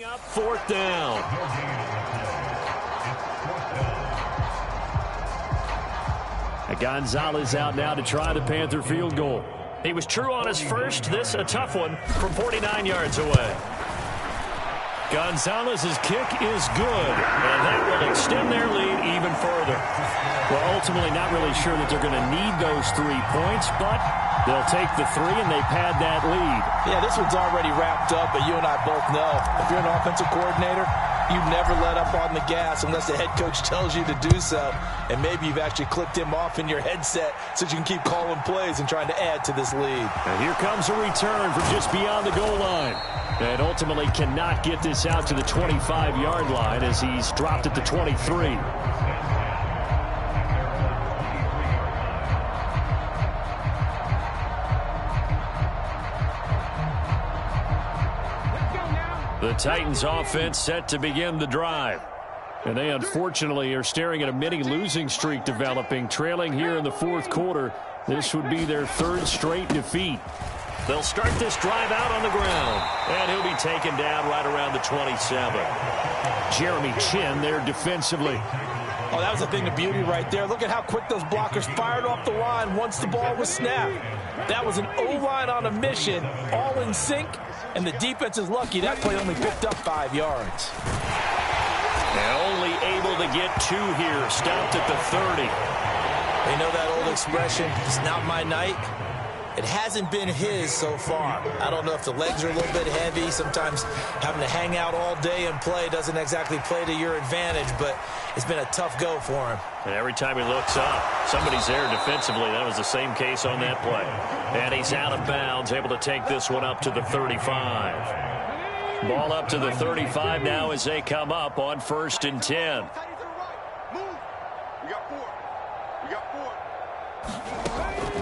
Up 4th down. Gonzalez out now to try the Panther field goal. He was true on his first. This a tough one from 49 yards away. Gonzalez's kick is good, and that will extend their lead even further. Well, ultimately not really sure that they're going to need those 3 points, but they'll take the 3 and they pad that lead. Yeah, this one's already wrapped up, but you and I both know if you're an offensive coordinator, you never let up on the gas unless the head coach tells you to do so. And maybe you've actually clicked him off in your headset so you can keep calling plays and trying to add to this lead. And here comes a return from just beyond the goal line. And ultimately cannot get this out to the 25-yard line as he's dropped at the 23. The Titans offense set to begin the drive. And they unfortunately are staring at a mini losing streak developing, trailing here in the 4th quarter. This would be their 3rd straight defeat. They'll start this drive out on the ground, and he'll be taken down right around the 27. Jeremy Chin there defensively. Oh, that was a thing of beauty right there. Look at how quick those blockers fired off the line once the ball was snapped. That was an O-line on a mission, all in sync, and the defense is lucky that play only picked up 5 yards. And only able to get 2 here, stopped at the 30. They know that old expression, it's not my night. It hasn't been his so far. I don't know if the legs are a little bit heavy. Sometimes having to hang out all day and play doesn't exactly play to your advantage, but it's been a tough go for him. And every time he looks up, somebody's there defensively. That was the same case on that play. And he's out of bounds, able to take this one up to the 35. Ball up to the 35 now as they come up on 1st and 10.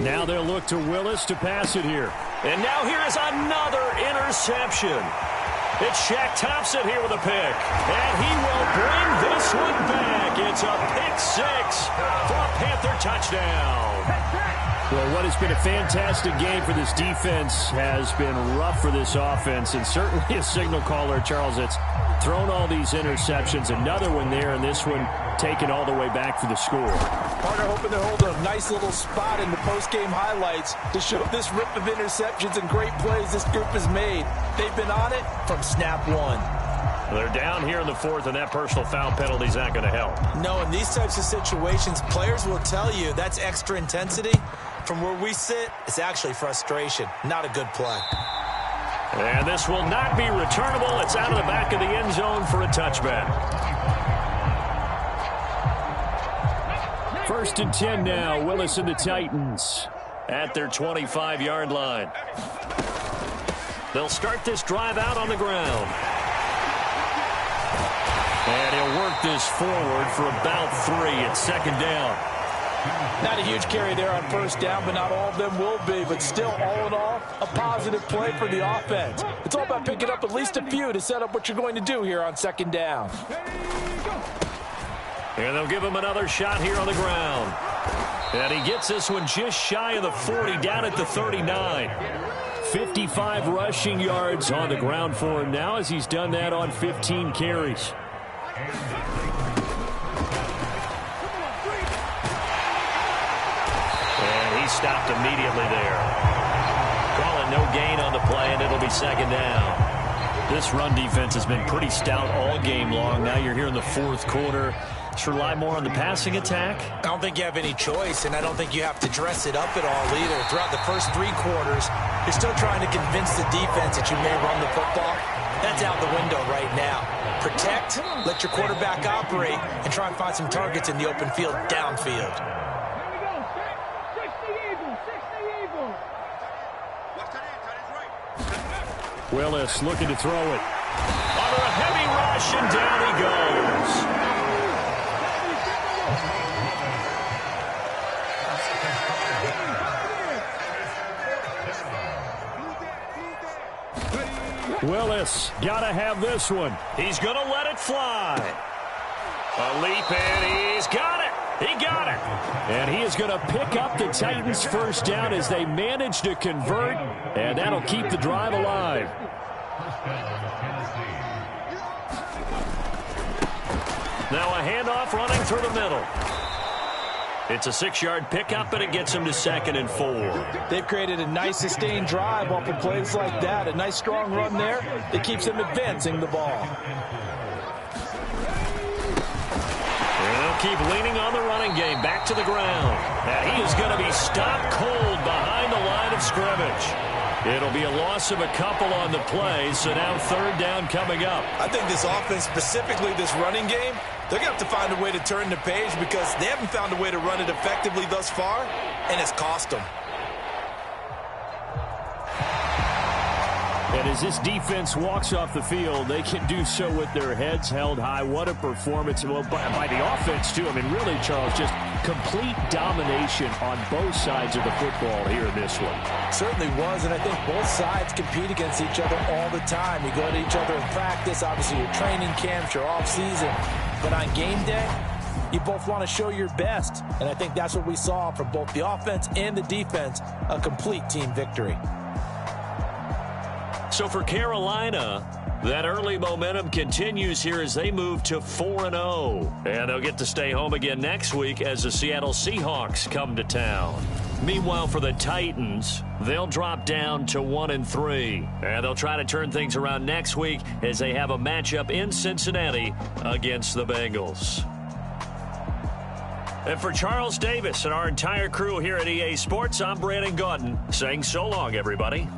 Now they'll look to Willis to pass it here. And now here is another interception. It's Shaq Thompson here with a pick. And he will bring this one back. It's a pick 6 for a Panther touchdown. Well, what has been a fantastic game for this defense has been rough for this offense. And certainly a signal caller, Charles, that's thrown all these interceptions. Another one there, and this one taken all the way back for the score. Partner hoping they're holding a nice little spot in the post-game highlights to show this rip of interceptions and great plays this group has made. They've been on it from snap 1. They're down here in the 4th, and that personal foul penalty is not going to help. No, in these types of situations, players will tell you that's extra intensity. From where we sit, it's actually frustration. Not a good play. And this will not be returnable. It's out of the back of the end zone for a touchback. 1st and 10 now. Willis and the Titans at their 25-yard line. They'll start this drive out on the ground. And he'll work this forward for about 3 at 2nd down. Not a huge carry there on 1st down, but not all of them will be. But still, all in all, a positive play for the offense. It's all about picking up at least a few to set up what you're going to do here on 2nd down. And they'll give him another shot here on the ground. And he gets this one just shy of the 40, down at the 39. 55 rushing yards on the ground for him now as he's done that on 15 carries. And he stopped immediately there. Calling no gain on the play, and it'll be 2nd down. This run defense has been pretty stout all game long. Now you're here in the 4th quarter. Should rely more on the passing attack? I don't think you have any choice, and I don't think you have to dress it up at all either. Throughout the first 3 quarters, you're still trying to convince the defense that you may run the football. That's out the window right now. Protect, let your quarterback operate, and try and find some targets in the open field downfield. Willis looking to throw it. Under a heavy rush, and down he goes. Willis got to have this one. He's going to let it fly. A leap, and he's got it. He got it. And he is going to pick up the Titans' 1st down as they manage to convert, and that'll keep the drive alive. Now a handoff running through the middle. It's a 6-yard pickup, and it gets him to 2nd and 4. They've created a nice sustained drive off of plays like that. A nice strong run there that keeps them advancing the ball. And they'll keep leaning on the running game. Back to the ground. And he is going to be stopped cold behind the line of scrimmage. It'll be a loss of a couple on the play, so now 3rd down coming up. I think this offense, specifically this running game, they're going to have to find a way to turn the page because they haven't found a way to run it effectively thus far, and it's cost them. And as this defense walks off the field, they can do so with their heads held high. What a performance. Well, by the offense, too. I mean, really, Charles, just complete domination on both sides of the football here in this one. Certainly was, and I think both sides compete against each other all the time. You go to each other in practice, obviously your training camps, your off-season. But on game day, you both want to show your best. And I think that's what we saw from both the offense and the defense, a complete team victory. So for Carolina, that early momentum continues here as they move to 4-0. And they'll get to stay home again next week as the Seattle Seahawks come to town. Meanwhile, for the Titans, they'll drop down to 1-3. And they'll try to turn things around next week as they have a matchup in Cincinnati against the Bengals. And for Charles Davis and our entire crew here at EA Sports, I'm Brandon Gaudin saying so long, everybody.